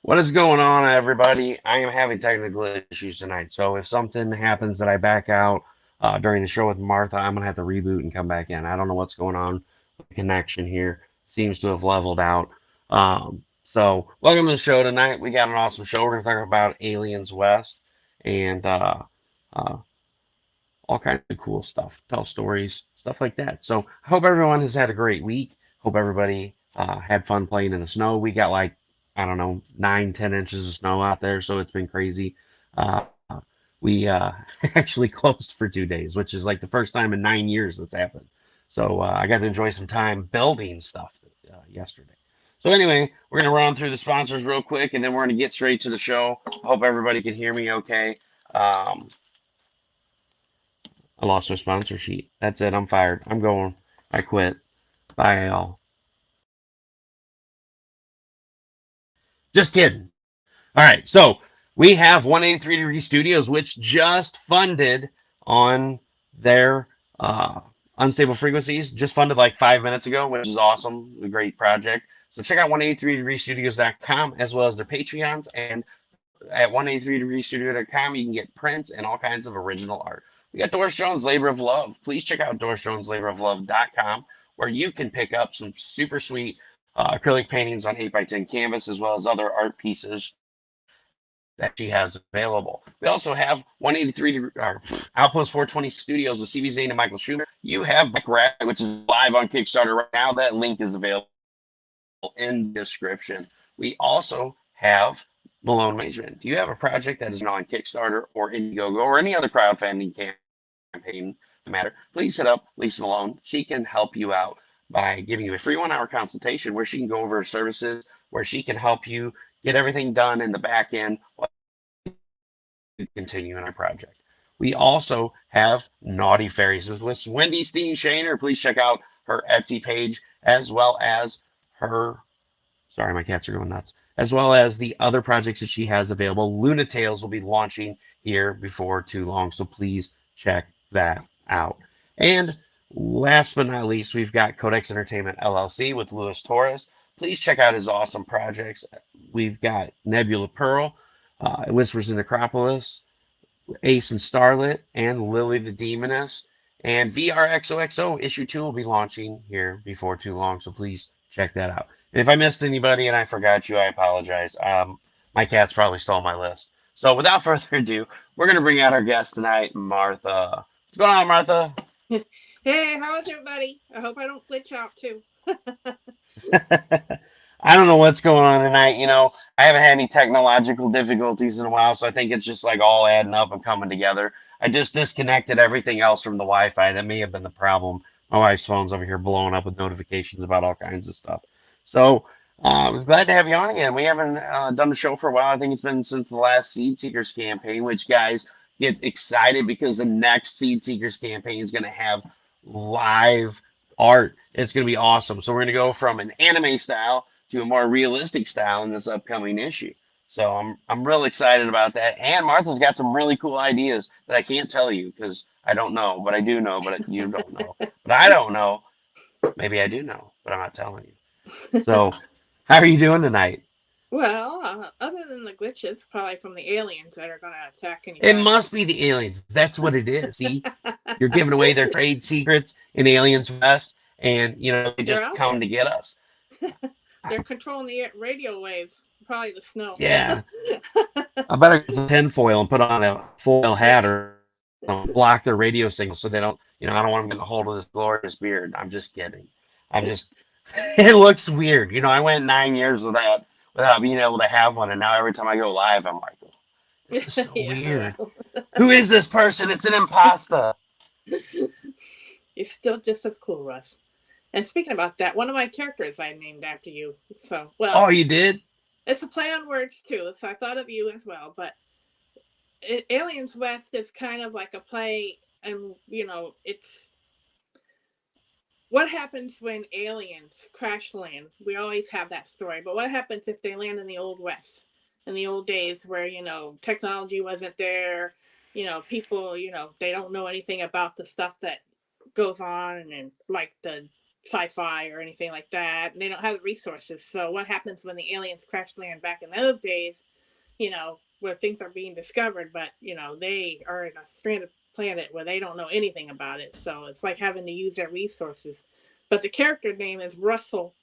What is going on, everybody? I am having technical issues tonight, so if something happens that I back out during the show with Martha, I'm gonna have to reboot and come back in. I don't know what's going on with the connection here. Seems to have leveled out. So welcome to the show tonight. We got an awesome show. We're gonna talk about Aliens West and uh, all kinds of cool stuff, tell stories, stuff like that. So I hope everyone has had a great week. Hope everybody had fun playing in the snow. We got like, I don't know, 9, 10 inches of snow out there, so it's been crazy. Uh, we actually closed for 2 days, which is like the first time in 9 years that's happened. So I got to enjoy some time building stuff yesterday. So anyway, we're gonna run through the sponsors real quick, and then we're gonna get straight to the show. Hope everybody can hear me okay. Um, I lost my sponsor sheet. That's it. I'm fired. I'm going. I quit. Bye, y'all. Just kidding. All right. So we have 183 Degree Studios, which just funded on their unstable frequencies. Just funded like 5 minutes ago, which is awesome. A great project. So check out 183degreestudios.com as well as their Patreons. And at 183degreestudio.com, you can get prints and all kinds of original art. We got Doris Jones Labor of Love. Please check out DorisJonesLaborofLove.com, where you can pick up some super sweet acrylic paintings on 8x10 canvas, as well as other art pieces that she has available. We also have 183 Outpost 420 Studios with CB Zane and Michael Schumer. You have BlackRabbit, which is live on Kickstarter right now. That link is available in the description. We also have Melone Management. Do you have a project that is on Kickstarter or Indiegogo or any other crowdfunding campaign no matter? Please hit up Lisa Malone. She can help you out by giving you a free 1 hour consultation where she can go over her services, where she can help you get everything done in the back end while you continue in our project. We also have Naughty Fairies with Wendy Steen Shaner. Please check out her Etsy page as well as her, sorry, my cats are going nuts, as well as the other projects that she has available. Luna Tales will be launching here before too long, so please check that out. And last but not least, we've got Codex Entertainment LLC with Luis Torres. Please check out his awesome projects. We've got Nebula Pearl, Whispers in Necropolis, Ace and Starlit, and Lily the Demoness. And VRXOXO issue 2 will be launching here before too long, so please check that out. And if I missed anybody and I forgot you, I apologize. My cats probably stole my list. So without further ado, we're going to bring out our guest tonight, Martha. What's going on, Martha? Hey, how is everybody? I hope I don't glitch out too. I don't know what's going on tonight. I haven't had any technological difficulties in a while, so I think it's just like all adding up and coming together. I just disconnected everything else from the Wi-Fi. That may have been the problem. My wife's phone's over here blowing up with notifications about all kinds of stuff. So I was glad to have you on again. We haven't done the show for a while. I think it's been since the last Seed Seekers campaign, which guys get excited because the next Seed Seekers campaign is going to have live art. It's going to be awesome. So we're going to go from an anime style to a more realistic style in this upcoming issue. So I'm real excited about that. And Martha's got some really cool ideas that I can't tell you because I don't know, but I do know, but you don't know. But I don't know. Maybe I do know, but I'm not telling you. So how are you doing tonight? Well, other than the glitches, probably from the aliens that are going to attack It anybody. must be the aliens. That's what it is. See, you're giving away their trade secrets in Aliens West, and they They're just out come there. to get us. They're controlling the radio waves. Probably the snow. Yeah, I better get some tinfoil and put on a foil hat or something, block their radio signal so they don't. I don't want them getting a hold of this glorious beard. I'm just kidding. I'm just. It looks weird. I went 9 years without being able to have one, and now every time I go live, I'm like, oh, this is so Yeah, weird. well, Who is this person? It's an imposter. you're still just as cool, Russ. And speaking about that, one of my characters I named after you. So, Oh, well, you did? it's a play on words too. So I thought of you as well. But Aliens West is kind of like a play, and it's what happens when aliens crash land. We always have that story, but what happens if they land in the old West, in the old days where technology wasn't there? People, they don't know anything about the stuff that goes on, and like the sci-fi or anything like that, and they don't have the resources. So what happens when the aliens crash land back in those days, where things are being discovered, but they are in a stranded planet where they don't know anything about it. So it's like having to use their resources. But the character name is Russell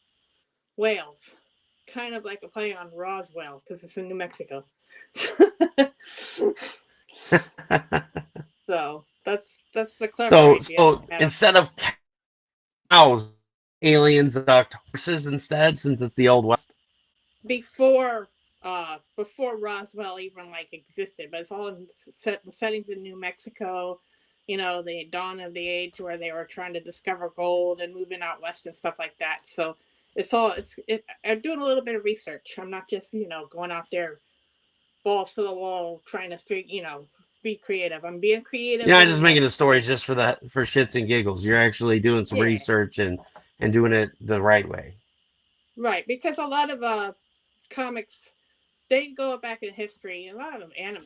Wales, kind of like a play on Roswell because it's in New Mexico. So that's the clever So idea so I had. instead of cows, aliens abduct horses instead, since it's the old west. Before Roswell even like existed, but it's all in the settings in New Mexico. The dawn of the age where they were trying to discover gold and moving out west and stuff like that. So I'm doing a little bit of research. I'm not just going out there balls to the wall trying to be creative. I'm being creative You're not just in the making the stories just for shits and giggles. You're actually doing some yeah, research and doing it the right way. right, because a lot of comics, they go back in history. A lot of them anime,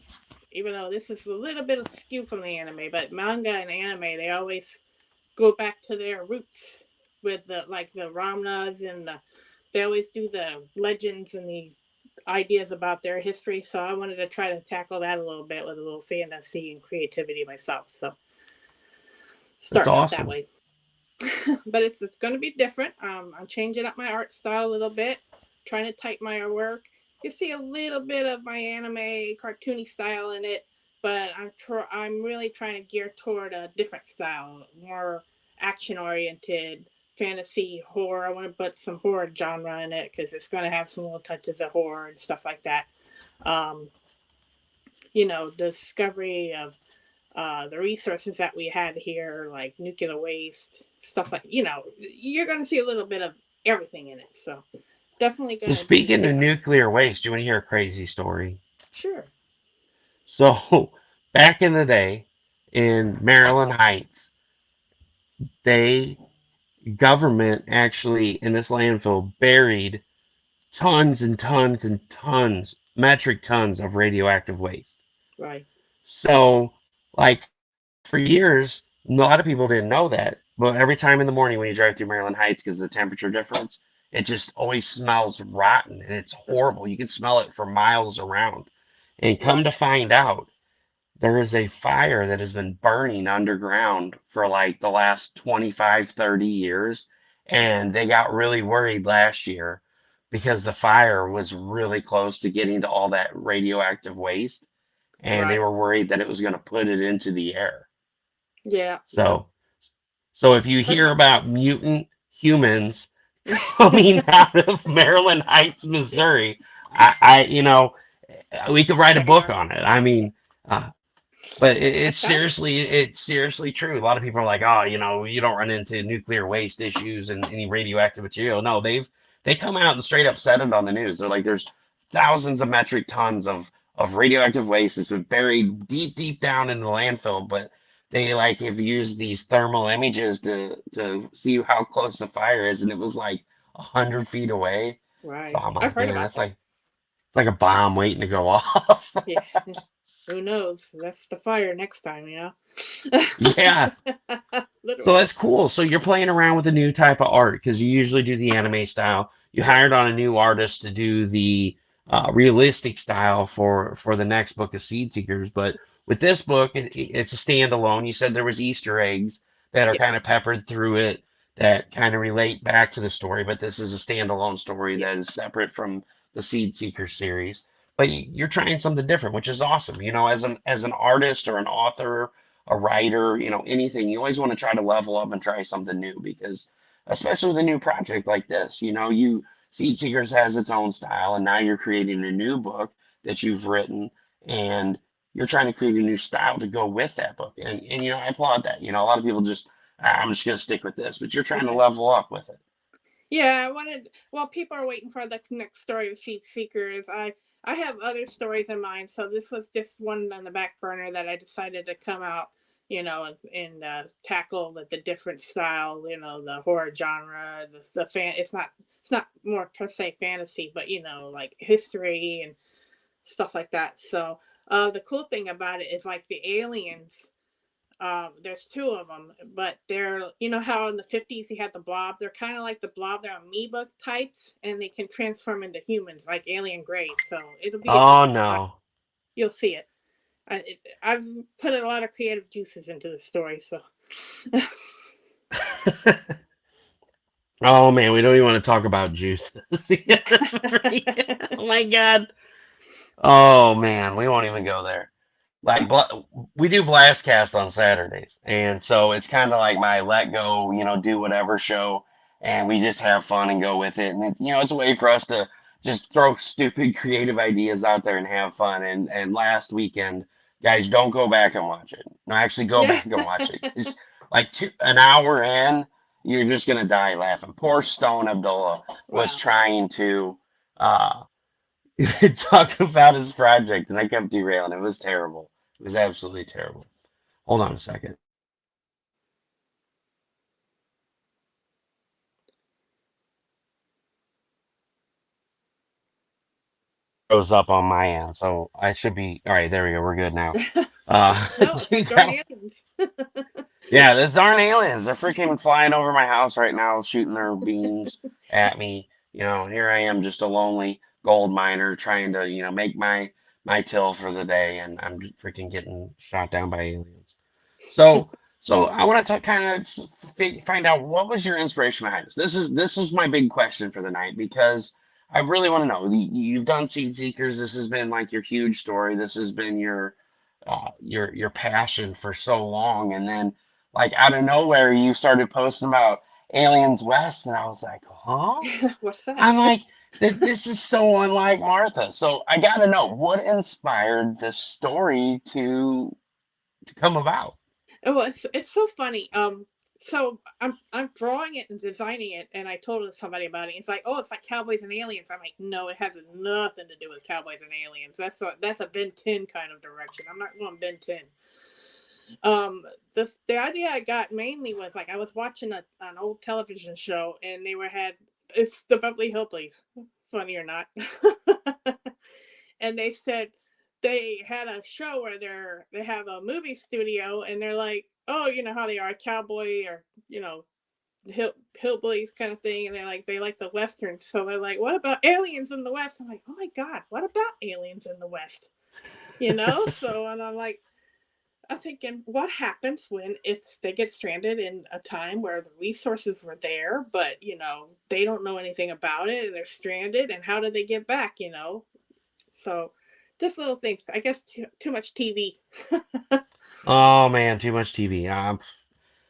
even though this is a little bit of skew from the anime, but manga and anime, they always go back to their roots with the Ramnas and they always do the legends and the ideas about their history. So I wanted to try to tackle that a little bit with a little fantasy and creativity myself. So That's starting out that awesome. way. But it's going to be different. I'm changing up my art style a little bit, trying to type my work. You see a little bit of my anime cartoony style in it, but I'm really trying to gear toward a different style, more action oriented, fantasy, horror. I want to put some horror genre in it because it's going to have some little touches of horror and stuff like that. Um, discovery of the resources that we had here, like nuclear waste, stuff like, you're going to see a little bit of everything in it. So definitely So going to be speaking of different. nuclear waste, do you want to hear a crazy story? Sure. So back in the day in Maryland Heights, they government actually in this landfill buried tons and tons and tons, metric tons of radioactive waste. Right. So, like for years, a lot of people didn't know that. But every time in the morning when you drive through Maryland Heights, because of the temperature difference, it just always smells rotten and it's horrible. You can smell it for miles around. And come to Right. find out, there is a fire that has been burning underground for like the last 25, 30 years. And they got really worried last year because the fire was really close to getting to all that radioactive waste. And they Right. were worried that it was going to put it into the air. Yeah. Yep. So, so if you hear about mutant humans coming out of Maryland Heights, Missouri, we could write a Check it book out. on it. I mean, uh, but Okay. it's seriously true. A lot of people are like, oh, you don't run into nuclear waste issues and any radioactive material. No, they come out and straight up said it on the news. They're like, there's thousands of metric tons of radioactive waste that's been buried deep, deep down in the landfill, but they like have used these thermal images to see how close the fire is, and it was like 100 feet away. So Right. I'm I've like, heard man, about that's that. like it's like a bomb waiting to go off. Yeah. Who knows? That's the fire next time, Yeah. So Literally. that's cool. So you're playing around with a new type of art because you usually do the anime style. You Yes. hired on a new artist to do the realistic style for the next book of Seed Seekers. But with this book, it's a standalone. You said there was Easter eggs that are Yeah. kind of peppered through it that kind of relate back to the story. But this is a standalone story that Yes. is separate from the Seed Seeker series. But you're trying something different, which is awesome. As an artist or an author, a writer, anything, you always want to try to level up and try something new because especially with a new project like this, you Seed Seekers has its own style and now you're creating a new book that you've written and you're trying to create a new style to go with that book. And I applaud that. A lot of people just I'm just gonna stick with this, but you're trying to level up with it. Yeah, I wanted. Well, people are waiting for the next story of Seed Seekers. I have other stories in mind, so this was just one on the back burner that I decided to come out, and tackle the different style, the horror genre, the fan. It's not more per se fantasy, but like history and stuff like that. So the cool thing about it is like the aliens. There's two of them, but they're, you know how in the 50s you had the Blob? They're kind of like the Blob. They're amoeba types, and they can transform into humans, like alien Grays. So it'll be Oh interesting. no. You'll see it. I've put a lot of creative juices into the story, so. Oh man, we don't even want to talk about juices. Yeah, that's oh my god. Oh man, we won't even go there. Like we do blast cast on Saturdays, and so it's kind of like my let go, do whatever show, and we just have fun and go with it. And it's a way for us to just throw stupid creative ideas out there and have fun. And last weekend, guys, don't go back and watch it. No, actually, go Yeah. back and watch it. It's like an hour in, you're just gonna die laughing. Poor Stone Abdullah was Wow. trying to. Talk about his project, and I kept derailing. It was terrible. It was absolutely terrible. Hold on a second. Goes up on my end, so I should be all right. There we go. We're good now. No, You darn got- aliens. yeah, these aren't aliens. They're freaking flying over my house right now, shooting their beams at me. Here I am, just a lonely gold miner trying to, make my till for the day, and I'm just freaking getting shot down by aliens. So I want to kind of find out what was your inspiration behind this. This is my big question for the night because I really want to know. You've done Seed Seekers. This has been like your huge story. This has been your passion for so long, and then like out of nowhere you started posting about Aliens West, and I was like, huh? What's that? I'm like, this is so unlike Martha. So I got to know what inspired this story to come about. Oh, it's so funny. So I'm drawing it and designing it, and I told somebody about it. He's like, "Oh, it's like Cowboys and Aliens." I'm like, "No, it has nothing to do with Cowboys and Aliens. That's a Ben 10 kind of direction. I'm not going Ben 10." The idea I got mainly was like I was watching an old television show, and it's the Beverly Hillbillies, funny or not, and they said they had a show where they have a movie studio, and they're like, oh, you know how they are, cowboy or hillbillies kind of thing, and they like the westerns, so they're like, what about aliens in the West? I'm like, oh my god, what about aliens in the West? So and I'm thinking, what happens if they get stranded in a time where the resources were there, but they don't know anything about it and they're stranded, and how do they get back? So just little things. I guess too much TV. Oh man, too much TV.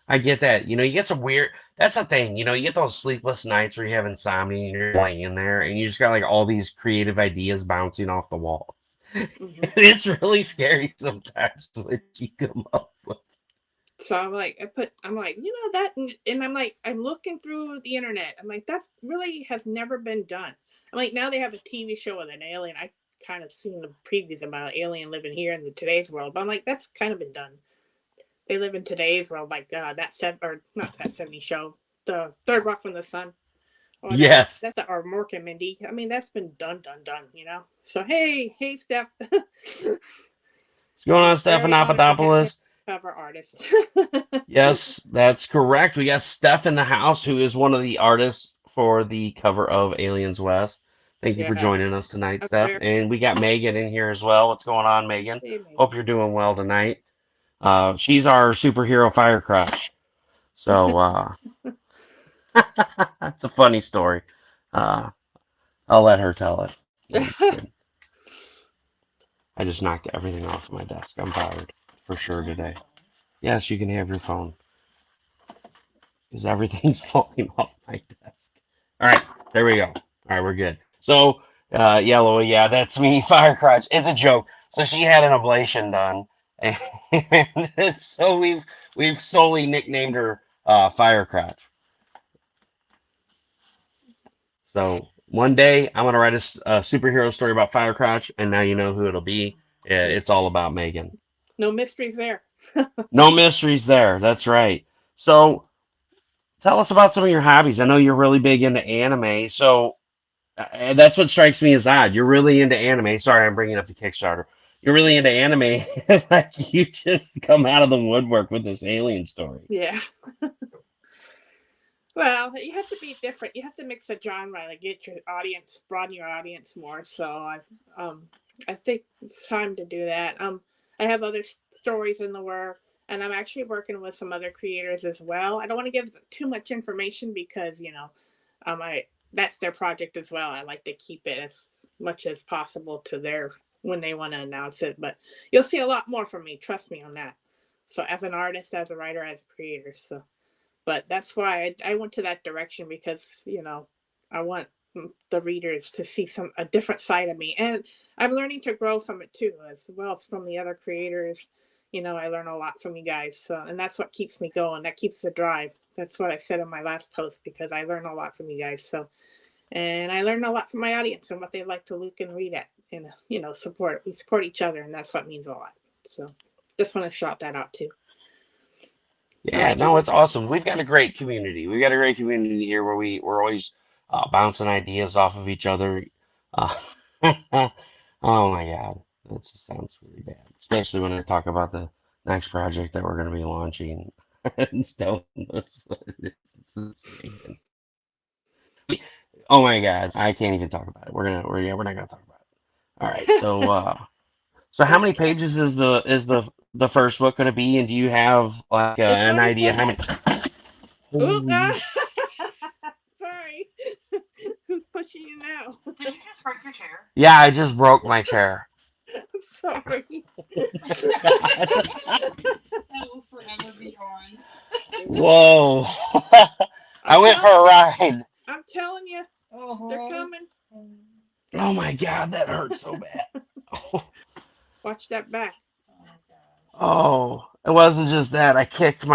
I get that. You get some weird. That's the thing. You get those sleepless nights where you have insomnia and you're laying there and you just got like all these creative ideas bouncing off the walls. Mhm. It's really scary sometimes what you come up with. So I'm like, that, and I'm looking through the internet. I'm like, that really has never been done. I'm like, now they have a TV show with an alien. I kind of seen the previews about alien living here in today's world, but I'm like, that's kind of been done. They live in today's world, like that set or not that 70 show, the Third Rock from the Sun. Or Yes. that's or Mork and Mindy. I mean, that's been done. So hey, Steph. What's going on, Stefan Papadopoulos? Cover artist. Yes, that's correct. We got Steph in the house, who is one of the artists for the cover of Aliens West. Thank you for Yeah. joining us tonight, Steph. Very And we got Megan in here as well. What's going on, Megan? Hey, Megan. Hope you're doing well tonight. She's our superhero fire crush. So that's a funny story. I'll let her tell it. I'm just kidding. I just knocked everything off my desk. I'm tired for sure today. Yes, you can have your phone. Because everything's falling off my desk. All right, there we go. All right, we're good. So, Yellow, yeah, that's me, Fire Crotch. It's a joke. So she had an ablation done, and so we've solely nicknamed her Fire Crotch. So one day I'm gonna write a superhero story about Fire Crotch, and now you know who it'll be. It's all about Megan. No mysteries there. No mysteries there. That's right. So tell us about some of your hobbies. I know you're really big into anime, so that's what strikes me as odd. You're really into anime. Sorry, I'm bringing up the Kickstarter. you're really into anime. Like you just come out of the woodwork with this alien story. Yeah. Well, you have to be different. You have to mix the genre to get your audience, broaden your audience more. So I think it's time to do that. I have other stories in the work, and I'm actually working with some other creators as well. I don't want to give too much information because I that's their project as well. I like to keep it as much as possible to their when they want to announce it. But you'll see a lot more from me. Trust me on that. So as an artist, as a writer, as a creator. So but that's why I went to that direction because I want the readers to see a different side of me, and I'm learning to grow from it too, as well as from the other creators. I learn a lot from you guys, so and that's what keeps me going. That keeps the drive. That's what I said in my last post because I learn a lot from you guys. So, and I learn a lot from my audience and what they like to look and read at, and support. We support each other, and that's what means a lot. So, just want to shout that out too. Yeah, no, it's awesome. We've got a great community. We've got a great community here where we're always bouncing ideas off of each other. Uh, oh my God, that just sounds really bad, especially when I talk about the next project that we're going to be launching. And still knows what it is. It's insane. Oh my God, I can't even talk about it. We're not gonna talk about it. All right, so how many pages is the first book going to be, and do you have like an idea how many? Ooh, Holy sorry. Who's pushing you now? Did you just break your chair? Yeah, I just broke my chair. I'm sorry. That will forever be on. Whoa. I went for a ride. I'm telling you, they're coming. Oh my God, that hurts so bad. Watch that back. Oh, it wasn't just that. I kicked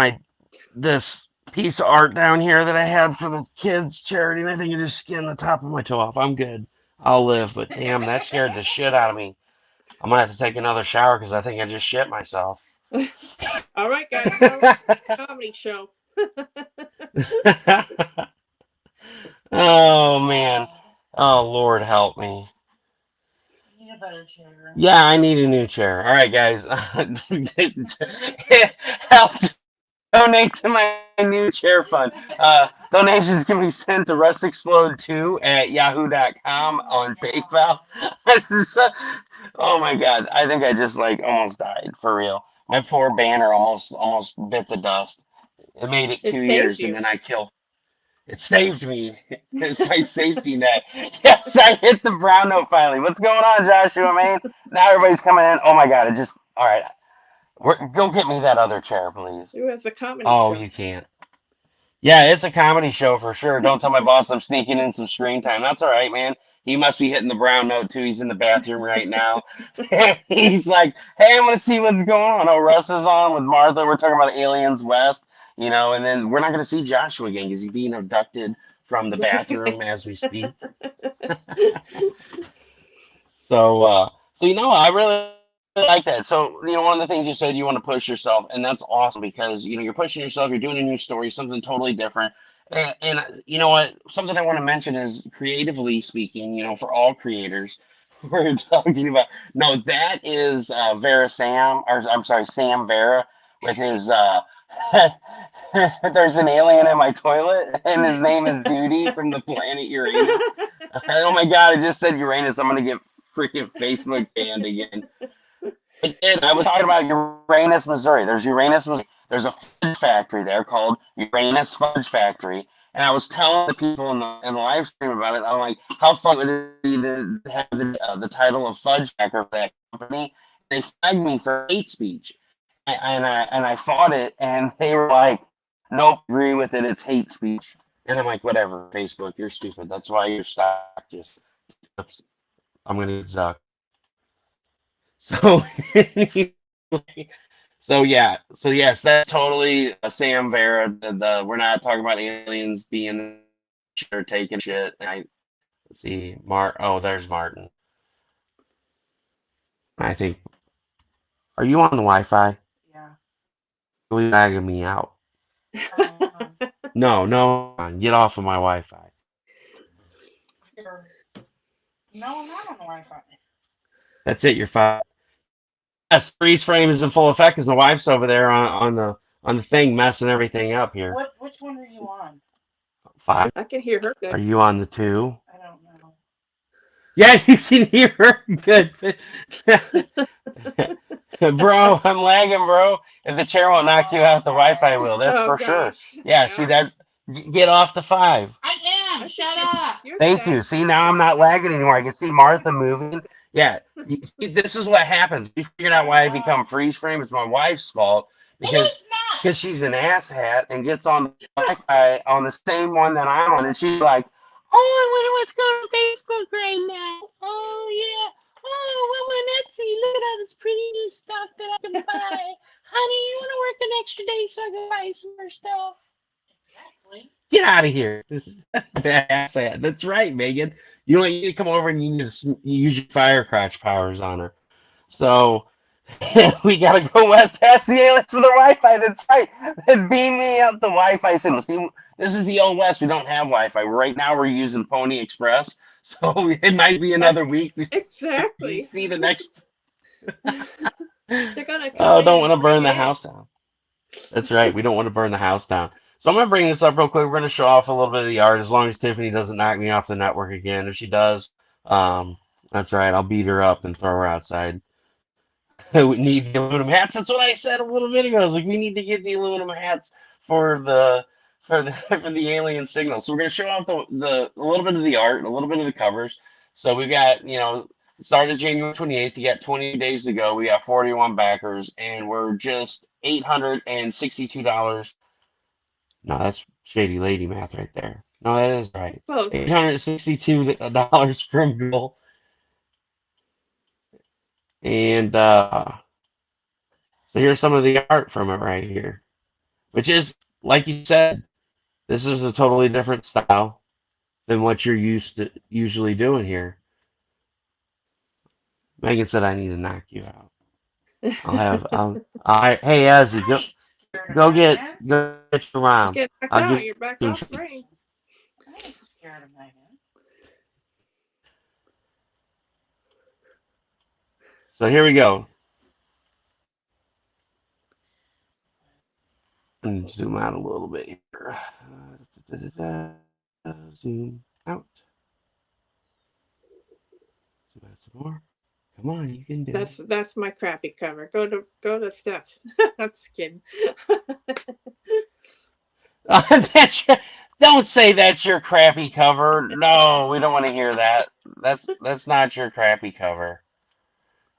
this piece of art down here that I had for the kids' charity, and I think it just skinned the top of my toe off. I'm good. I'll live, but damn, that scared the shit out of me. I'm gonna have to take another shower because I think I just shit myself. All right, guys. Comedy show. Oh man. Oh Lord, help me. You need a better chair. Yeah, I need a new chair. All right, guys. Help donate to my new chair fund. Donations can be sent to rustexplode2@yahoo.com on PayPal. Oh my God, I think I just like almost died for real. My poor banner almost bit the dust. It made it 2 years, and then I killed. It saved me. It's my safety net. Yes, I hit the brown note finally. What's going on, Joshua, man? Now everybody's coming in. Oh my God, it just all right. Go get me that other chair, please. It was a comedy Oh, show. you can't. Yeah, it's a comedy show for sure. Don't tell my boss I'm sneaking in some screen time. That's all right, man. He must be hitting the brown note too. He's in the bathroom right now. He's like, hey, I'm gonna see what's going on. Oh, Russ is on with Martha. We're talking about Aliens West, and then we're not gonna see Joshua again because he's being abducted from the bathroom as we speak. So I really like that. So, one of the things you said you want to push yourself, and that's awesome because you're pushing yourself. You're doing a new story, something totally different. And you know what? Something I want to mention is creatively speaking. For all creators, we're talking about. No, that is Vera Sam, or I'm sorry, Sam Vera with his. There's an alien in my toilet, and his name is Duty from the planet Uranus. Oh my God! I just said Uranus. I'm gonna get freaking Facebook banned again. I was talking about Uranus, Missouri. There's Uranus, Missouri. There's a fudge factory there called Uranus Fudge Factory. And I was telling the people in the live stream about it. I'm like, how fun would it be to have the title of Fudge Factory for that company? They flagged me for hate speech. And I fought it, and they were like, nope, agree with it. It's hate speech. And I'm like, whatever, Facebook, you're stupid. That's why your stock just, I'm going to get Zuck. So, so yes, that's totally Sam Vera. We're not talking about aliens being or taking shit. Let's see, Oh, there's Martin. I think. Are you on the Wi-Fi? Yeah. Are you lagging me out? No, get off of my Wi-Fi. No, I'm not on the Wi-Fi. That's it. You're fine. Yes, freeze frame is in full effect because my wife's over there on the thing messing everything up here. Which one are you on? 5. I can hear her Are good. you on the 2? I don't know. Yeah, you can hear her good. Bro, I'm lagging, bro. If the chair won't knock you out, the Wi-Fi will. That's Oh for sure. gosh. Yeah, see Yeah. that? Get off the 5. I am. I think Shut up. you're Thank set. you. See, now I'm not lagging anymore. I can see Martha moving. Yeah, see, this is what happens. We figured out why I become freeze frame. It's my wife's fault It because is not. she's an asshat and gets on the Wi-Fi on the same one that I'm on, and she's like, "Oh, I wonder what's going on Facebook right now. Oh yeah. Oh, well, on Etsy, look at all this pretty new stuff that I can buy. Honey, you want to work an extra day so I can buy some more stuff? Exactly. Get out of here." That's right, Megan. You know, you need to come over and you need to use your fire crotch powers on her. So we gotta go west past the aliens for the Wi-Fi. That's right. Beam me up the Wi-Fi signal. See, this is the old west. We don't have Wi-Fi right now. We're using Pony Express, so it might be another week before we Exactly. see the next. They're gonna come Oh, in don't and want to bring burn it the in. house down. That's right. We don't want to burn the house down. So I'm gonna bring this up real quick. We're gonna show off a little bit of the art, as long as Tiffany doesn't knock me off the network again. If she does, um, that's right. I'll beat her up and throw her outside. We need the aluminum hats. That's what I said a little bit ago. I was like, we need to get the aluminum hats for the for the alien signal. So we're gonna show off the a little bit of the art, a little bit of the covers. So we've got, it started January 28th. You got 20 days to go. We got 41 backers, and we're just $862. No, that's Shady Lady math right there. No, that is right. Close. $862 from Google. And so here's some of the art from it right here, which is, like you said, this is a totally different style than what you're used to usually doing here. Megan said I need to knock you out. Hey, Azzy, I ain't scared of go Megan. get your mom. Get back I'll out. give You're back you off some frame. treats. I ain't scared of Megan. So here we go. And zoom out a little bit here. Zoom out. Zoom out some more. Come on, you can do it. That's my crappy cover. Go to steps. I'm just kidding. Don't say that's your crappy cover. No, we don't want to hear that. That's not your crappy cover.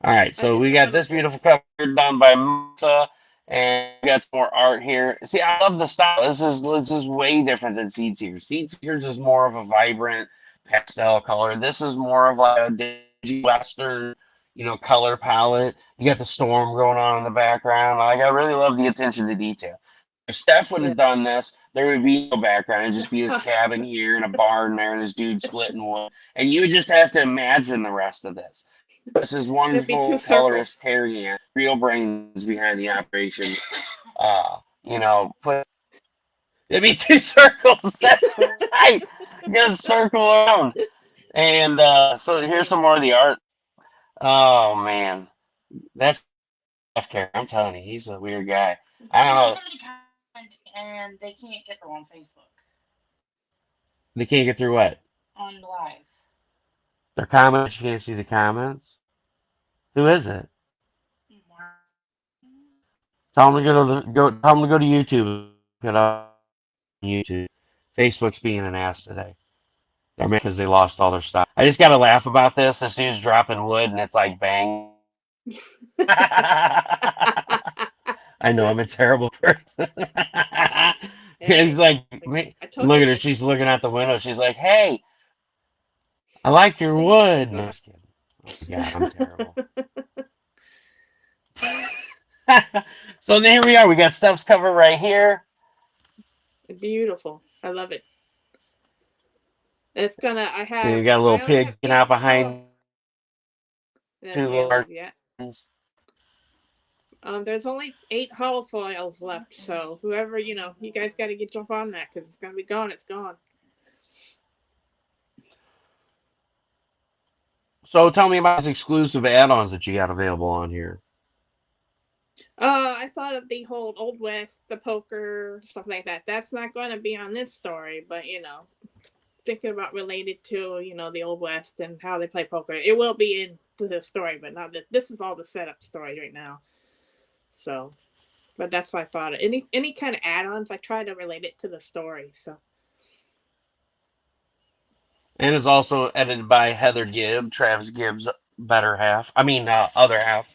All right, I so did we that got on this beautiful cover done by Martha, and we got some more art here. See, I love the style. This is way different than Seed Seekers. Seed Seekers is more of a vibrant pastel color. This is more of like a dingy western, color palette. You got the storm going on in the background. Like, I really love the attention to detail. If Steph would Yeah. have done this, there would be no background. It'd just be this cabin here and a barn there, and this dude splitting wood, and you would just have to imagine the rest of this. This is It'd be wonderful two circles. colorist Harry Ann, real brains behind the operation. Put it'd be 2 circles. That's right. You gotta circle around. And so here's some more of the art. Oh man, that's Jeff Carey. I'm telling you, he's a weird guy. I don't know. Somebody comment and they can't get them on Facebook. They can't get through what? On live. Their comments. You can't see the comments. Who is it? Tell them to Tell them to go to YouTube. Get up on YouTube. Facebook's being an ass today. They're mad because they lost all their stuff. I just gotta laugh about this. This dude's dropping wood and it's like bang. I know I'm a terrible person. And he's like, look at her. She's looking out the window. She's like, "Hey, I like your wood." No, I'm just kidding. Oh my God, I'm terrible. So here we are. We got Steph's cover right here. Beautiful. I love it. It's gonna. I have. And you got a little pig out behind. Two large. Yeah. There's only 8 hollow foils left, so whoever, you guys got to jump on that because it's gonna be gone. It's gone. So tell me about these exclusive add-ons that you got available on here. I thought of the whole Old West, the poker, stuff like that. That's not going to be on this story, but thinking about related to the Old West and how they play poker. It will be in the story, but not this. This is all the setup story right now. So, but that's why I thought of any kind of add-ons. I try to relate it to the story. So, And it's also edited by Heather Gibb, Travis Gibb's better half. I mean, other half.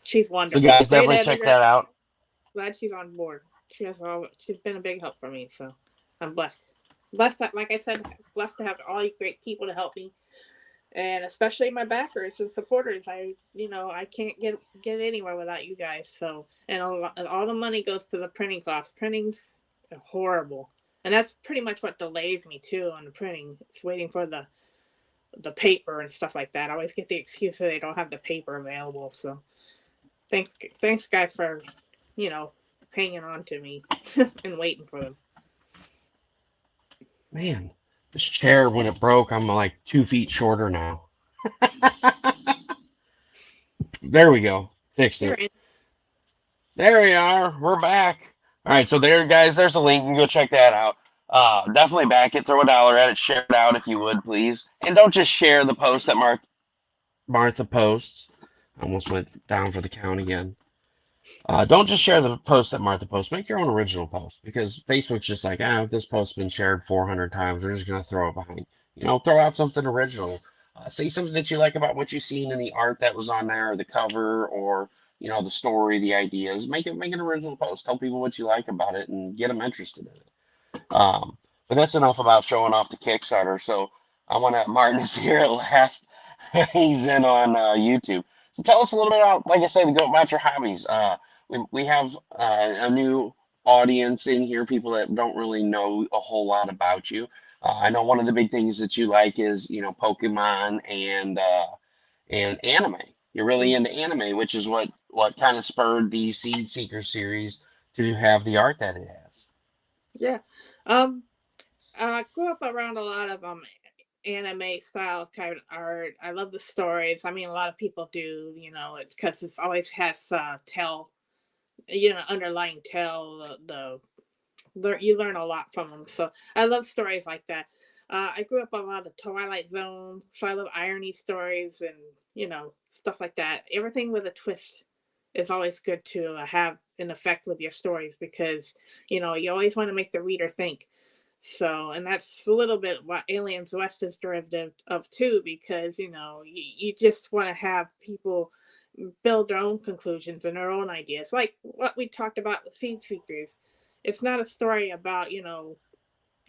she's So wonderful. guys, Great definitely check editor. that out. Glad she's on board. She's been a big help for me. So, I'm blessed. Blessed, like I said, blessed to have all you great people to help me, and especially my backers and supporters. I can't get anywhere without you guys. So, and all the money goes to the printing costs. Printing's horrible, and that's pretty much what delays me too on the printing. It's waiting for the paper and stuff like that. I always get the excuse that they don't have the paper available. So, thanks guys for hanging on to me and waiting for them. Man, this chair, when it broke, I'm like 2 feet shorter now. There we go. Fixed You're it. in. There we are. We're back. All right, so there, guys, there's a link. You can go check that out. Definitely back it. Throw $1 at it. Share it out if you would, please. And don't just share the post that Martha posts. I almost went down for the count again. Don't just share the post that Martha posts. Make your own original post because Facebook's just like, this post's been shared 400 times. We're just going to throw it behind. Throw out something original. Say something that you like about what you've seen in the art that was on there, or the cover, or the story, the ideas. Make an original post. Tell people what you like about it and get them interested in it. But that's enough about showing off the Kickstarter. So I want to. Martin is here at last. He's in on YouTube. So tell us a little bit about, like I said, go about your hobbies. We have a new audience in here, people that don't really know a whole lot about you. I know one of the big things that you like is, Pokemon and anime. You're really into anime, which is what kind of spurred the Seed Seeker series to have the art that it has. Yeah. Um, I grew up around a lot of anime style kind of art. I love the stories. I mean, a lot of people do. It's because it's always has underlying tell. You learn a lot from them. So I love stories like that. I grew up on a lot of Twilight Zone, so I love irony stories and stuff like that. Everything with a twist is always good to have an effect with your stories because you always want to make the reader think. So, and that's a little bit what Aliens West is derivative of too, because you just want to have people build their own conclusions and their own ideas, like what we talked about with Seed Seekers. It's not a story about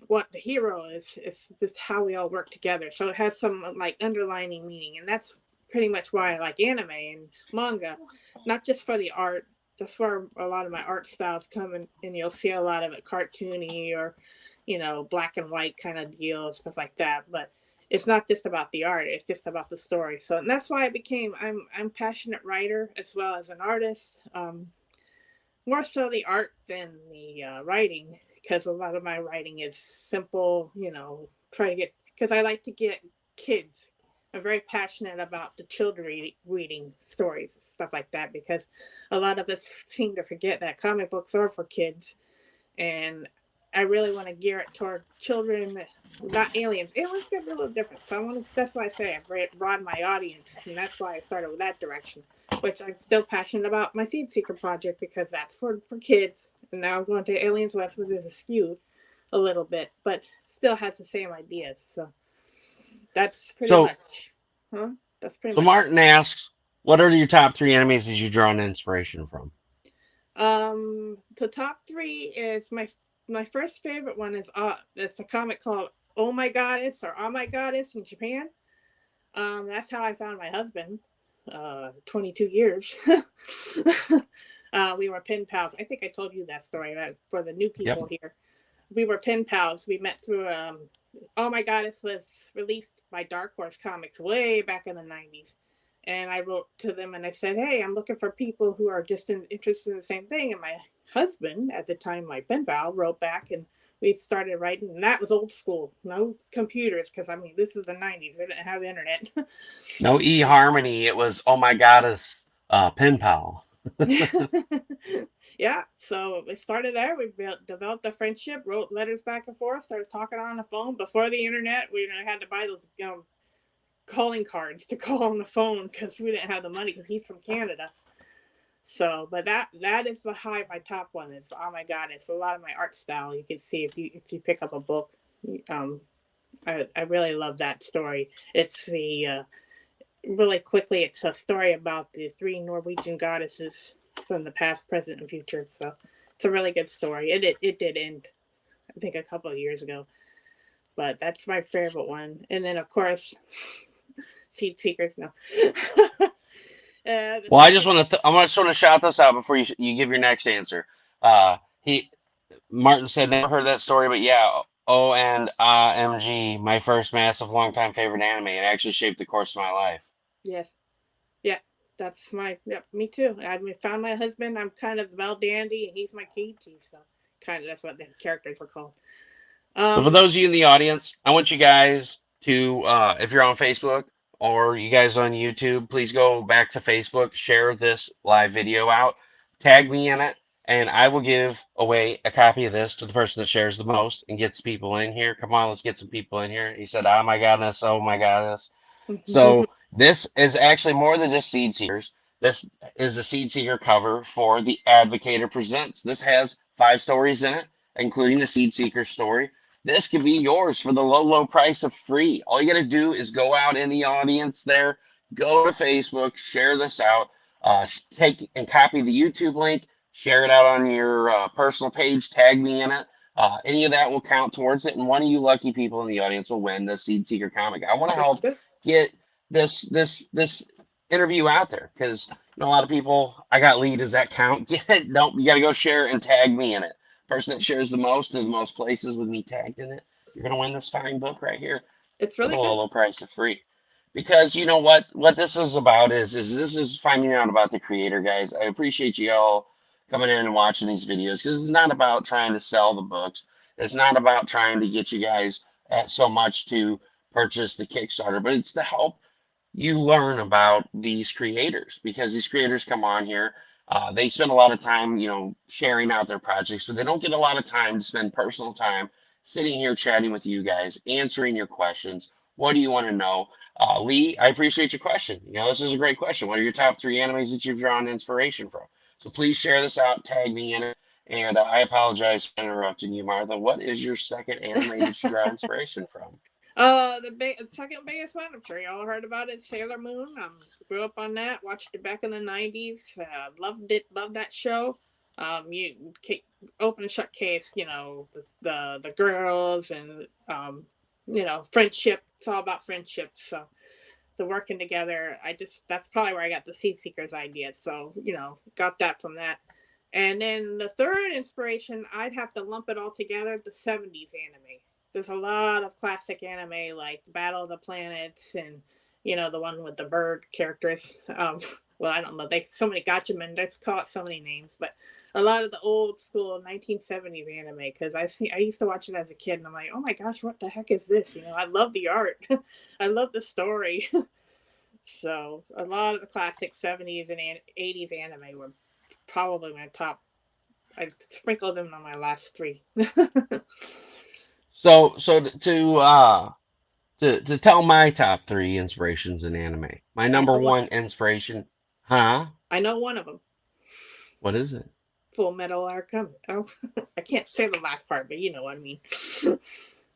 what the hero is. It's just how we all work together. So it has some like underlining meaning, and that's pretty much why I like anime and manga, not just for the art. That's where a lot of my art styles come in, and you'll see a lot of it cartoony or black and white kind of deal and stuff like that. But it's not just about the art; it's just about the story. So and that's why I became I'm a passionate writer as well as an artist. More so the art than the writing because a lot of my writing is simple. Try to get because I like to get kids. I'm very passionate about the children reading stories and stuff like that because a lot of us seem to forget that comic books are for kids, and I really want to gear it toward children, not aliens. Aliens get a little different, so I want to. That's why I say I broaden my audience, and that's why I started with that direction. Which I'm still passionate about my Seed Seeker project because that's for kids. And now I'm going to Aliens West, which is askew a little bit, but still has the same ideas. So that's pretty So, much, huh? That's pretty so much. Martin asks, what are your top 3 animes that you draw an inspiration from? The top three is my first favorite one is it's a comic called Oh My Goddess or Oh My Goddess in Japan. That's how I found my husband. 22 years. We were pen pals. I think I told you that story for the new people here. We were pen pals. We met through Oh My Goddess was released by Dark Horse Comics way back in the 90s. And I wrote to them and I said, hey, I'm looking for people who are just interested in the same thing. And my husband, at the time, my pen pal, wrote back and we started writing, and that was old school, no computers, because I mean this is the '90s. We didn't have internet. No eHarmony. It was, oh my goddess, pen pal. Yeah, so we started there. We developed a friendship, wrote letters back and forth, started talking on the phone. Before the internet, we had to buy those calling cards to call on the phone because we didn't have the money because he's from Canada. So, but that is my top one is, oh my god, it's a lot of my art style. You can see if you pick up a book. I really love that story. It's the really quickly, it's a story about the three Norwegian goddesses from the past, present, and future. So it's a really good story. It did end, I think, a couple of years ago, but that's my favorite one. And then of course, Seed Seekers. No. Well, I just want to I just want to shout this out before you give your next answer. Martin said never heard that story, but yeah, OMG, my first massive longtime favorite anime. It actually shaped the course of my life. Yes. Yeah. That's me too. I found my husband. I'm kind of Val Dandy, and he's my Kiichi. So kind of that's what the characters were called. So for those of you in the audience, I want you guys to, if you're on Facebook or you guys on YouTube, please go back to Facebook, share this live video out, tag me in it, and I will give away a copy of this to the person that shares the most and gets people in here. Come on, let's get some people in here. He said, oh my goodness, oh my goodness. So this is actually more than just Seed Seekers. This is a Seed Seeker cover for The Advocator Presents. This has 5 stories in it, including the Seed Seeker story. This could be yours for the low, low price of free. All you got to do is go out in the audience there, go to Facebook, share this out, take and copy the YouTube link, share it out on your personal page, tag me in it. Any of that will count towards it, and one of you lucky people in the audience will win the Seed Seeker comic. I want to help get this interview out there because a lot of people. I got lead. Does that count? Nope. You got to go share and tag me in it. Person that shares the most in the most places with me tagged in it, you're gonna win this fine book right here. It's really for the good. low price of free. Because you know what this is about is this is finding out about the creator, guys. I appreciate you all coming in and watching these videos because it's not about trying to sell the books. It's not about trying to get you guys at so much to purchase the Kickstarter, but it's to help you learn about these creators because these creators come on here. They spend a lot of time, sharing out their projects, but they don't get a lot of time to spend personal time sitting here chatting with you guys, answering your questions. What do you want to know? Lee, I appreciate your question. This is a great question. What are your top 3 animes that you've drawn inspiration from? So please share this out, tag me in it. And I apologize for interrupting you, Martha. What is your second anime that you draw inspiration from? The second biggest one, I'm sure y'all heard about it, Sailor Moon. Grew up on that, watched it back in the '90s. Loved it, loved that show. You open and shut case, the girls and friendship. It's all about friendship. So the working together. That's probably where I got the Seed Seekers idea. So got that from that. And then the third inspiration, I'd have to lump it all together, the '70s anime. There's a lot of classic anime like Battle of the Planets and the one with the bird characters. Well, I don't know. They so many Gatchaman. Let's call it so many names, but a lot of the old school 1970s anime because I used to watch it as a kid and I'm like, oh my gosh, what the heck is this? I love the art. I love the story. So a lot of the classic 70s and 80s anime were probably my top. I sprinkled them on my last 3. So to tell my top 3 inspirations in anime, my number one inspiration, huh? I know one of them. What is it? Full Metal Alchemist. Oh, I can't say the last part, but you know what I mean.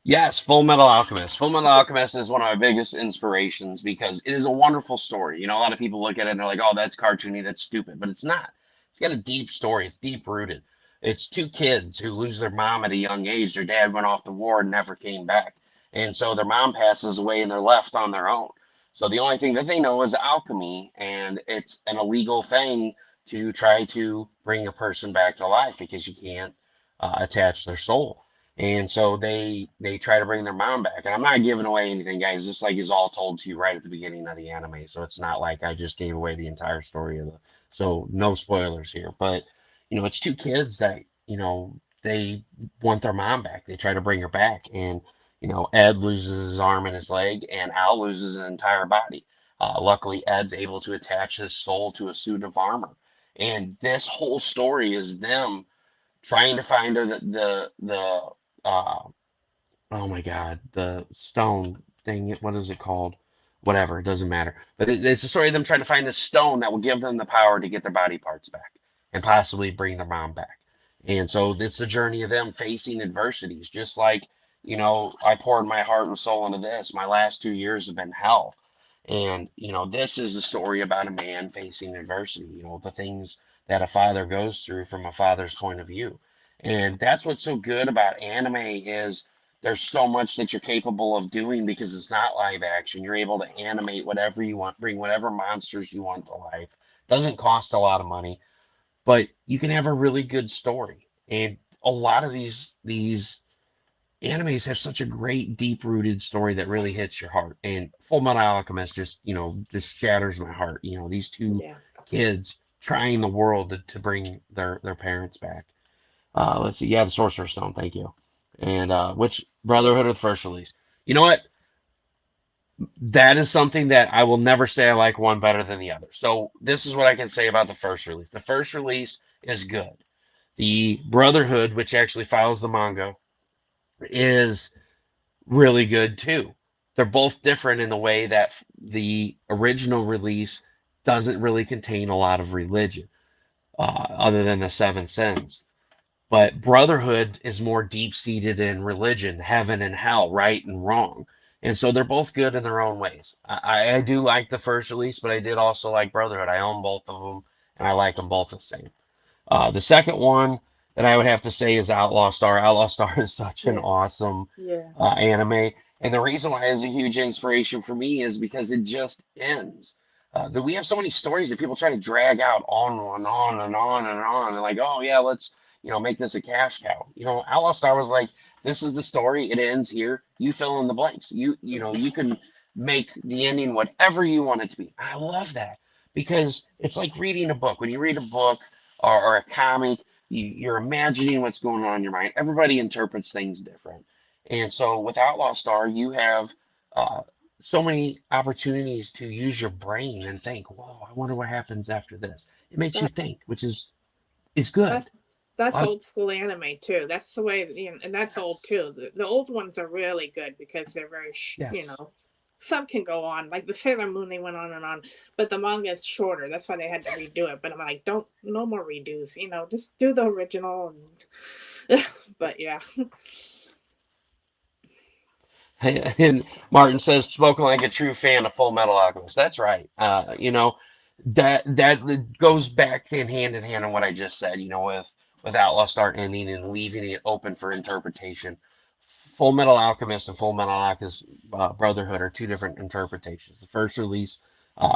Yes, Full Metal Alchemist. Full Metal Alchemist is one of my biggest inspirations because it is a wonderful story. A lot of people look at it and they're like, oh, that's cartoony, that's stupid, but it's not. It's got a deep story. It's deep rooted. It's 2 kids who lose their mom at a young age. Their dad went off to war and never came back. And so their mom passes away and they're left on their own. So the only thing that they know is alchemy, and it's an illegal thing to try to bring a person back to life because you can't attach their soul. And so they try to bring their mom back. And I'm not giving away anything, guys. This is all told to you right at the beginning of the anime. So it's not like I just gave away the entire story so no spoilers here. But it's 2 kids that they want their mom back. They try to bring her back, and Ed loses his arm and his leg, and Al loses his entire body. Luckily, Ed's able to attach his soul to a suit of armor, and this whole story is them trying to find her the oh my God, the stone thing. What is it called? Whatever, it doesn't matter. But it's a story of them trying to find the stone that will give them the power to get their body parts back and possibly bring their mom back. And so it's the journey of them facing adversities, just like, I poured my heart and soul into this. My last 2 years have been hell. And, this is a story about a man facing adversity, the things that a father goes through from a father's point of view. And that's what's so good about anime is there's so much that you're capable of doing because it's not live action. You're able to animate whatever you want, bring whatever monsters you want to life. Doesn't cost a lot of money, but you can have a really good story. And a lot of these animes have such a great deep rooted story that really hits your heart. And Full Metal Alchemist just shatters my heart. These two Yeah. kids trying the world to bring their parents back. Let's see. Yeah, the Sorcerer's Stone. Thank you. And which Brotherhood or the first release? You know what? That is something that I will never say I like one better than the other. So this is what I can say about the first release. The first release is good. The Brotherhood, which actually follows the manga, is really good too. They're both different in the way that the original release doesn't really contain a lot of religion, other than the seven sins. But Brotherhood is more deep seated in religion, heaven and hell, right and wrong. And so they're both good in their own ways. I do like the first release, but I did also like Brotherhood. I own both of them, and I like them both the same. The second one that I would have to say is Outlaw Star. Outlaw Star is such an Yeah. awesome Yeah. anime. And the reason why it's a huge inspiration for me is because it just ends. We have so many stories that people try to drag out on and on and on and on. And like, oh yeah, let's make this a cash cow. Outlaw Star was like, this is the story. It ends here. You fill in the blanks. You can make the ending whatever you want it to be. I love that because it's like reading a book. When you read a book or a comic, you're imagining what's going on in your mind. Everybody interprets things different. And so with Outlaw Star, you have uh, so many opportunities to use your brain and think, whoa, I wonder what happens after this. It makes you That think, which is it's good. that's that's Uh, old school anime too. That's the way, and that's old yes, too. The old ones are really good because they're very, yes. some can go on. Like the Sailor Moon, they went on and on, but the manga is shorter. That's why they had to redo it. But I'm like, don't, no more redos. Just do the original. And but yeah, And Martin says, spoken like a true fan of Full Metal Alchemist. That's right. That goes back in hand on what I just said. With Outlaw Star ending and leaving it open for interpretation. Full Metal Alchemist and Full Metal Alchemist Brotherhood are two different interpretations. The first release,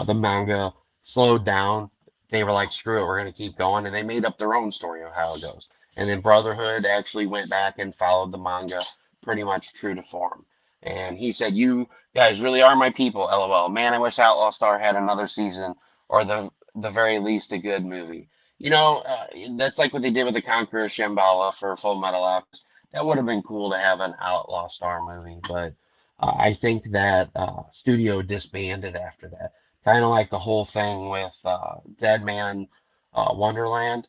the manga slowed down. They were like, screw it, we're going to keep going. And they made up their own story of how it goes. And then Brotherhood actually went back and followed the manga pretty much true to form. And he said, you guys really are my people, LOL. Man, I wish Outlaw Star had another season or the very least a good movie. That's like what they did with the Conqueror Shambhala for Full Metal Alchemist. That would have been cool to have an Outlaw Star movie, but I think that studio disbanded after that. Kind of like the whole thing with Dead Man Wonderland.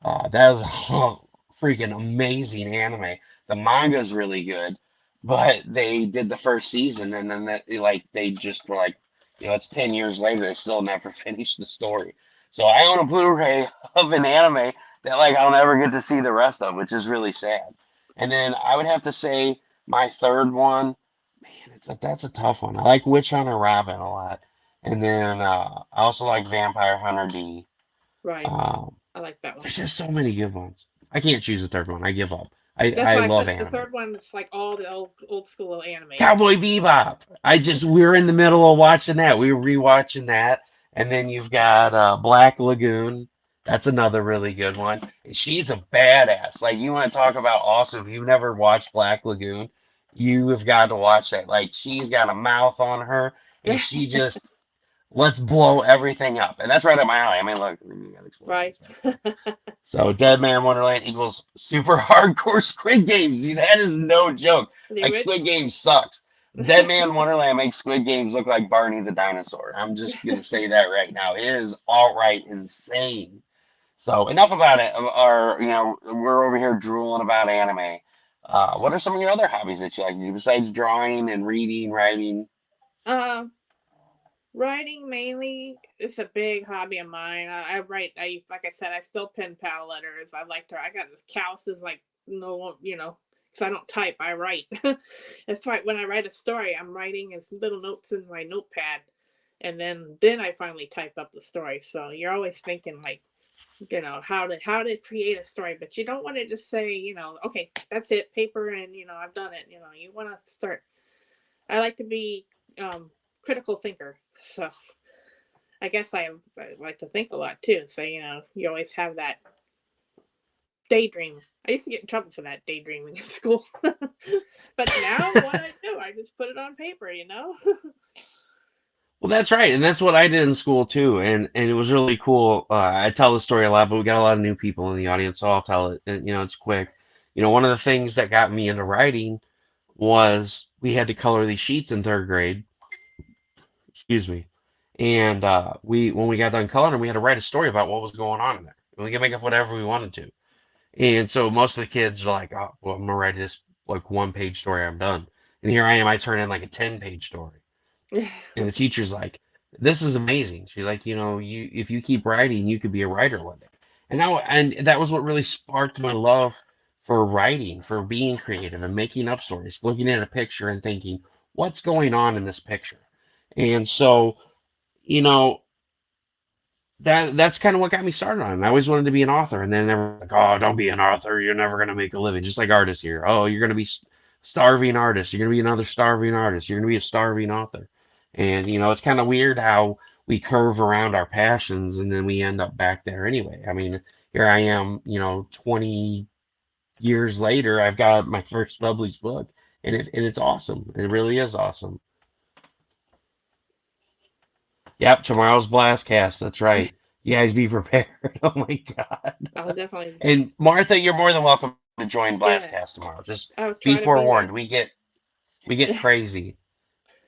That was a freaking amazing anime. The manga's really good, but they did the first season and then they just were like, it's 10 years later, they still never finished the story. So I own a Blu-ray of an anime that I'll never get to see the rest of, which is really sad. And then I would have to say my third one, man, that's a tough one. I like Witch Hunter Rabbit a lot. And then I also like Vampire Hunter D. right. Um, I like that one. there's just so many good ones. I can't choose a third one. I give up. That's I why I love put the anime. third one. It's like all the old school anime. Cowboy Bebop. We were in the middle of watching that. We were rewatching that. And then you've got Black Lagoon. That's another really good one. And she's a badass. You want to talk about awesome. If you've never watched Black Lagoon, you have got to watch that. She's got a mouth on her and she just let's blow everything up. And that's right up my alley. I mean, look, you got explosions. Right. So Dead Man Wonderland equals super hardcore Squid Games. Dude, that is no joke. The Like original. Squid Games sucks. Dead Man Wonderland makes Squid Games look like Barney the dinosaur. I'm just gonna say that right now. It is outright insane. So enough about it. Or we're over here drooling about anime. What are some of your other hobbies that you like to do besides drawing and reading, writing? Uh, Writing mainly is a big hobby of mine. I write. Like I said, I still pen pal letters. I like to. I got calluses like no, because I don't type. I write. That's why when I write a story, I'm writing as little notes in my notepad, and then I finally type up the story. So you're always thinking like, how to create a story, but you don't want to just say, okay, that's it, paper, and I've done it. You want to start. I like to be critical thinker, so I guess I like to think a lot too. So you always have that daydream. I used to get in trouble for that daydreaming in school, but now what I do, I just put it on paper. Well, that's right, and that's what I did in school too, and it was really cool. I tell the story a lot, but we got a lot of new people in the audience, so I'll tell it. And it's quick. One of the things that got me into writing was we had to color these sheets in third grade. Excuse me. And we when we got done coloring, we had to write a story about what was going on in there. And we could make up whatever we wanted to. And so most of the kids are like, oh, well, I'm gonna write this like 1-page story. I'm done. And here I am. I turn in like a 10-page story. And the teacher's like, "This is amazing." She's like, you if you keep writing, you could be a writer one day. And that was what really sparked my love for writing, for being creative and making up stories, looking at a picture and thinking, what's going on in this picture? And so, you know, that's kind of what got me started on it. I always wanted to be an author, and then everyone's like, "Oh, don't be an author. You're never gonna make a living." Just like artists here. Oh, you're gonna be starving artist. You're gonna be another starving artist. You're gonna be a starving author. And it's kind of weird how we curve around our passions, and then we end up back there anyway. I mean, here I am. 20 years later, I've got my first published book, and it's awesome. It really is awesome. Yep, tomorrow's Blastcast. That's right. You guys be prepared. Oh my God. I'll definitely. And Martha, you're more than welcome to join Yeah, Blastcast tomorrow. Just I'll be try to be forewarned. there. We get crazy.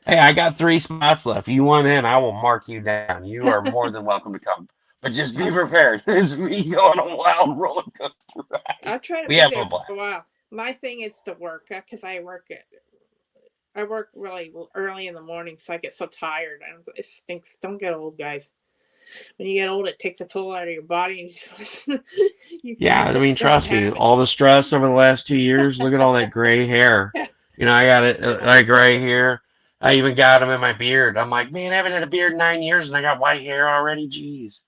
Hey, I got 3 spots left. You want in, I will mark you down. You are more than welcome to come. But just be prepared. This is me going on a wild roller coaster ride. I'll try to We be have there a for blast. a while. My thing is to work because I work really early in the morning, so I get so tired. And it stinks. Don't get old, guys. When you get old, it takes a toll out of your body, and you Yeah, can't I mean, form bad trust me, all the habits. stress over the last 2 years, look at all that gray hair. I got it, like gray hair. I even got them in my beard. I'm like, man, I haven't had a beard in 9 years and I got white hair already. Jeez.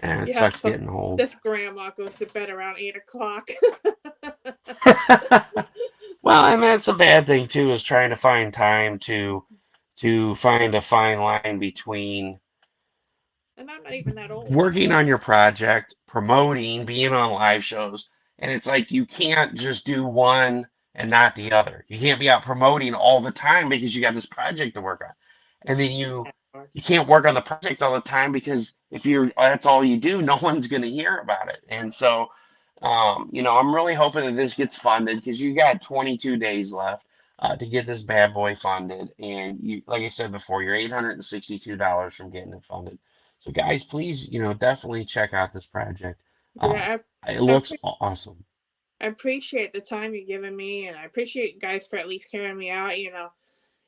And it Yeah, sucks so getting old. this grandma goes to bed around 8 o'clock. Well, and that's a bad thing too, is trying to find time to find a fine line between And I'm not even that old. working on your project, promoting, being on live shows, and it's like you can't just do one and not the other. You can't be out promoting all the time because you got this project to work on. And then you can't work on the project all the time because if that's all you do, no one's going to hear about it. And so I'm really hoping that this gets funded because you got 22 days left to get this bad boy funded. And like I said before, you're $862 from getting it funded. So guys, please, definitely check out this project. Yeah, It I, looks awesome. I appreciate the time you've given me, and I appreciate you guys for at least hearing me out.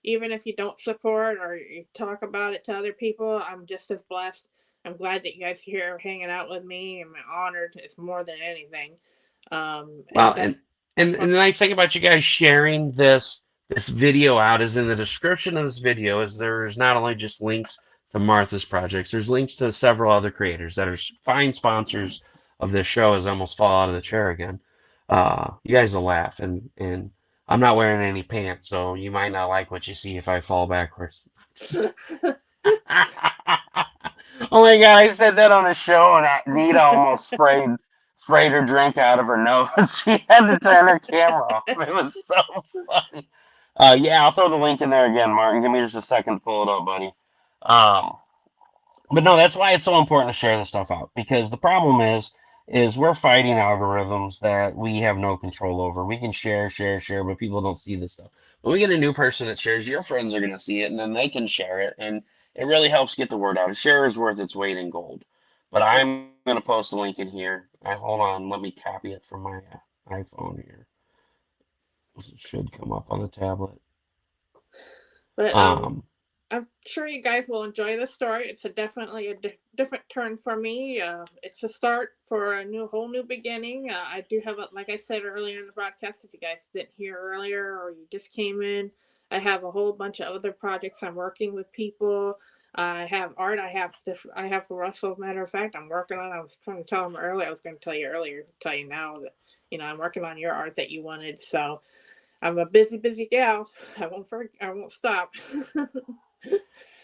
Even if you don't support or you talk about it to other people, I'm just as blessed. I'm glad that you guys are here hanging out with me. I'm honored. It's more than anything. Well, And and that's the nice thing about you guys sharing this video out is in the description of this video is there's not only just links to Martha's projects, there's links to several other creators that are fine sponsors of this show as I almost fall out of the chair again. You guys will laugh, and I'm not wearing any pants, so you might not like what you see if I fall backwards. Oh my God, I said that on the show, and Nita almost sprayed her drink out of her nose. She had to turn her camera off. It was so fun. Yeah, I'll throw the link in there again, Martin. Give me just a second to pull it up, buddy. But no, that's why it's so important to share this stuff out, because the problem is we're fighting algorithms that we have no control over. We can share, share, share, but people don't see this stuff. When we get a new person that shares, your friends are going to see it, and then they can share it, and it really helps get the word out. A share is worth its weight in gold. But Yeah. I'm going to post a link in here. Hold on, let me copy it from my iPhone here. It should come up on the tablet. But Um, I'm sure you guys will enjoy the story. It's definitely a different turn for me. It's a start for a whole new beginning. I do have, like I said earlier in the broadcast, if you guys didn't hear earlier or you just came in, I have a whole bunch of other projects. I'm working with people. I have art. I have for Russell. Matter of fact, I'm working on. I was trying to tell him earlier. I was going to tell you earlier. Tell you now that I'm working on your art that you wanted. So I'm a busy gal. I won't stop.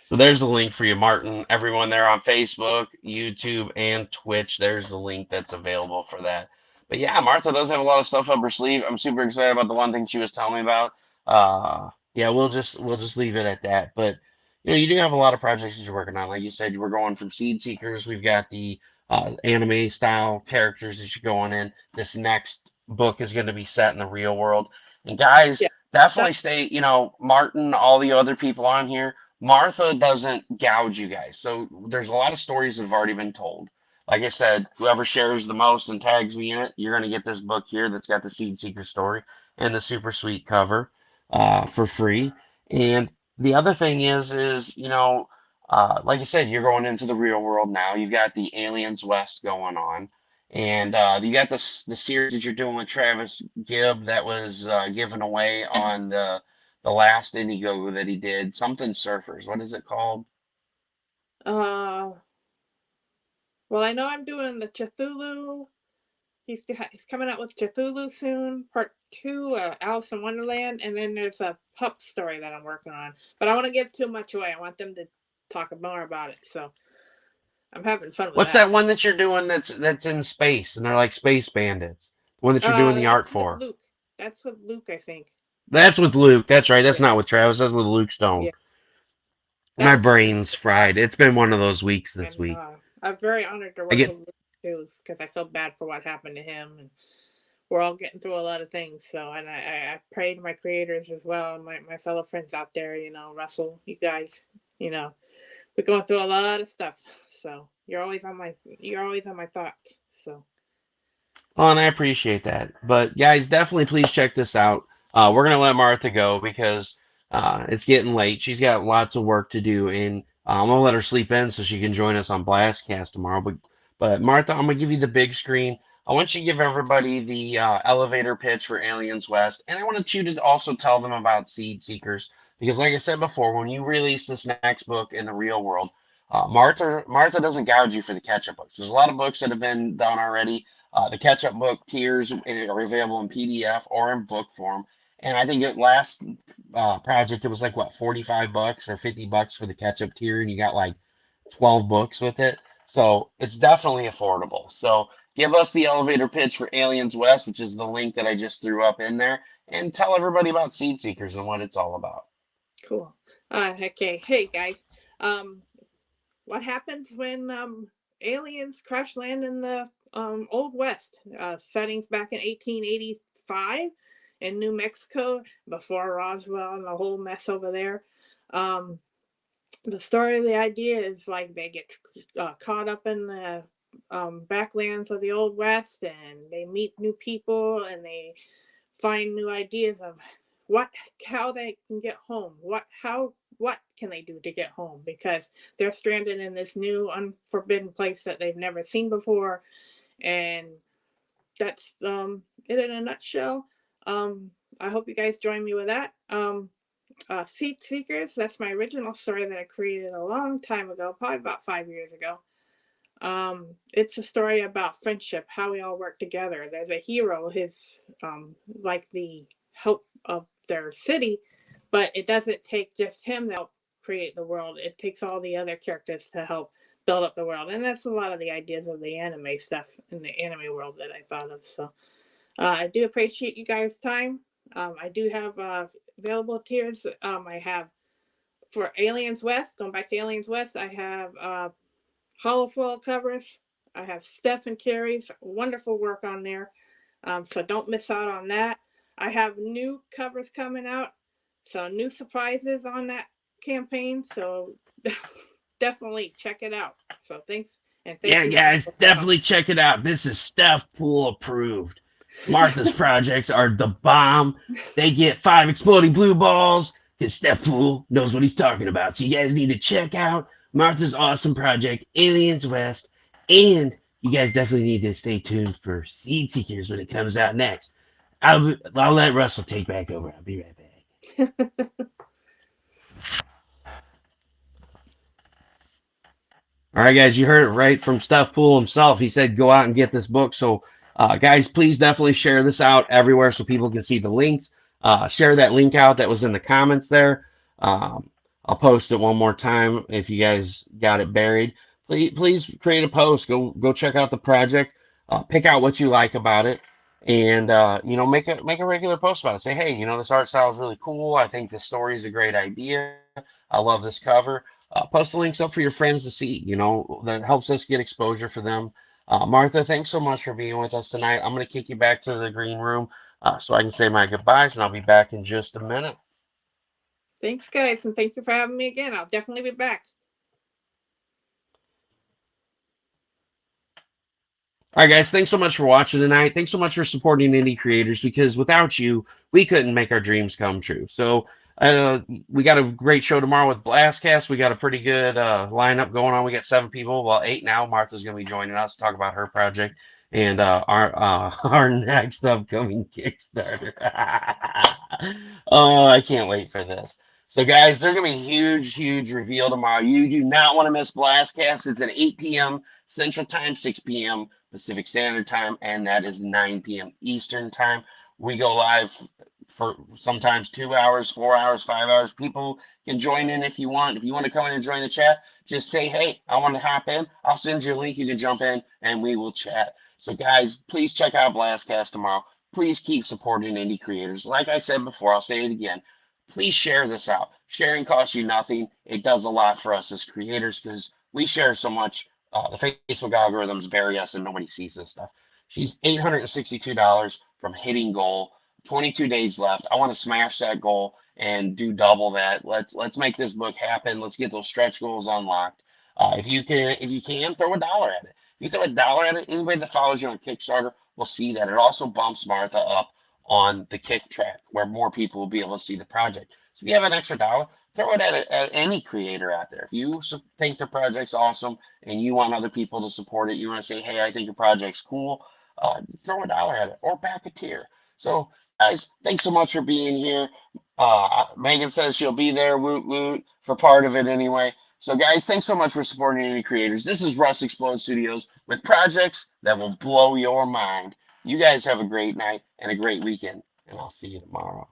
So there's the link for you, Martin. Everyone there on Facebook, YouTube, and Twitch. There's the link that's available for that. But yeah, Martha does have a lot of stuff up her sleeve. I'm super excited about the one thing she was telling me about. Yeah, we'll just leave it at that. But you do have a lot of projects that you're working on. Like you said, we're going from Seed Seekers. We've got the anime style characters that you're going in. This next book is going to be set in the real world. And guys, Yeah, definitely that stay. Martin, all the other people on here. Martha doesn't gouge you guys. So there's a lot of stories that have already been told. Like I said, whoever shares the most and tags me in it, you're going to get this book here that's got the Seed Seeker story and the super sweet cover for free. And the other thing is, like I said, you're going into the real world now. You've got the Aliens West going on. And you got the series that you're doing with Travis Gibb that was given away on the last Indiegogo that he did, something surfers. What is it called? uh well, I know I'm doing the Cthulhu. He's coming out with Cthulhu soon, part two, Alice in Wonderland, and then there's a pup story that I'm working on. But I want to give too much away. I want them to talk more about it. So I'm having fun with What's that. that one that you're doing that's in space and they're like space bandits? The one that you're doing the art That's with for. Luke. That's with Luke, I think. That's with Luke. That's right. That's Yeah, not with Travis. That's with Luke Stone. yeah. That My was fun. brain's fried. It's been one of those weeks this And week. I'm very honored to I work get with Luke too, because I feel bad for what happened to him, and we're all getting through a lot of things. So, and I pray to my creators as well, and my fellow friends out there. Russell, you guys, you know, we're going through a lot of stuff. So you're always on my thoughts. So Oh, and I appreciate that. But guys, definitely please check this out. We're gonna let Martha go because it's getting late. She's got lots of work to do, and I'm gonna let her sleep in so she can join us on Blastcast tomorrow. But Martha, I'm gonna give you the big screen. I want you to give everybody the elevator pitch for Aliens West, and I want you to also tell them about Seed Seekers because, like I said before, when you release this next book in the real world, Martha doesn't gouge you for the catch-up books. There's a lot of books that have been done already. The catch-up book tiers are available in PDF or in book form. And I think at last project it was like what, $45 or $50 for the catch-up tier, and you got like 12 books with it. So it's definitely affordable. So give us the elevator pitch for Aliens West, which is the link that I just threw up in there, and tell everybody about Seed Seekers and what it's all about. cool. Okay. Hey guys. Um, what happens when aliens crash land in the old west? Settings back in 1885 in New Mexico before Roswell and the whole mess over there. Um, the story of the idea is like they get caught up in the backlands of the old west, and they meet new people, and they find new ideas of what how they can get home, what can they do to get home, because they're stranded in this new unforbidden place that they've never seen before. And that's it in a nutshell. I hope you guys join me with that. Seed Seekers, that's my original story that I created a long time ago, probably about 5 years ago. It's a story about friendship, how we all work together. There's a hero, his like the help of their city, but it doesn't take just him to help create the world. It takes all the other characters to help build up the world. And that's a lot of the ideas of the anime stuff in the anime world that I thought of. So I do appreciate you guys' time. I do have available tiers. I have for Aliens West, going back to Aliens West, I have holofoil covers. I have Steph and Carrie's wonderful work on there. So don't miss out on that. I have new covers coming out. So new surprises on that campaign. So definitely check it out. So thanks. And thank Yeah, you. guys, definitely check it out. This is Steph Pool approved. Martha's projects are the bomb. They get 5 exploding blue balls because Steph Pool knows what he's talking about. So you guys need to check out Martha's awesome project, Aliens West. And you guys definitely need to stay tuned for Seed Seekers when it comes out next. I'll let Russell take back over. I'll be right back. All right, guys, you heard it right from Steph Pool himself. He said go out and get this book. So, guys, please definitely share this out everywhere so people can see the links. Share that link out that was in the comments there. I'll post it one more time if you guys got it buried. Please create a post. Go check out the project. Pick out what you like about it, and make a regular post about it. Say, hey, this art style is really cool. I think this story is a great idea. I love this cover. Post the links up for your friends to see. That helps us get exposure for them. Martha, thanks so much for being with us tonight. I'm going to kick you back to the green room so I can say my goodbyes, and I'll be back in just a minute. Thanks, guys, and thank you for having me again. I'll definitely be back. All right, guys, thanks so much for watching tonight. Thanks so much for supporting indie creators, because without you, we couldn't make our dreams come true. So we got a great show tomorrow with Blastcast. We got a pretty good lineup going on. We got 7 people, well, 8 now. Martha's going to be joining us to talk about her project and our next upcoming Kickstarter. Oh, I can't wait for this. So, guys, there's going to be a huge reveal tomorrow. You do not want to miss Blastcast. It's at 8 p.m. Central Time, 6 p.m. Pacific Standard Time, and that is 9 p.m. Eastern Time. We go live for sometimes 2 hours, 4 hours, 5 hours. People can join in if you want. If you want to come in and join the chat, just say, hey, I want to hop in. I'll send you a link. You can jump in, and we will chat. So, guys, please check out Blastcast tomorrow. Please keep supporting indie creators. Like I said before, I'll say it again. Please share this out. Sharing costs you nothing. It does a lot for us as creators because we share so much. The Facebook algorithms bury us and nobody sees this stuff. She's $862 from hitting goal. 22 days left. I want to smash that goal and do double that. Let's make this book happen. Let's get those stretch goals unlocked. If you can, throw $1 at it. If you throw $1 at it, anybody that follows you on Kickstarter will see that. It also bumps Martha up on the Kick track where more people will be able to see the project. So if you have an extra $1, throw it at any creator out there. If you think the project's awesome and you want other people to support it, you want to say, hey, I think your project's cool, throw $1 at it or back a tier. So, guys, thanks so much for being here. Megan says she'll be there, woot woot, for part of it anyway. So, guys, thanks so much for supporting indie creators. This is Russ Explode Studios with projects that will blow your mind. You guys have a great night and a great weekend, and I'll see you tomorrow.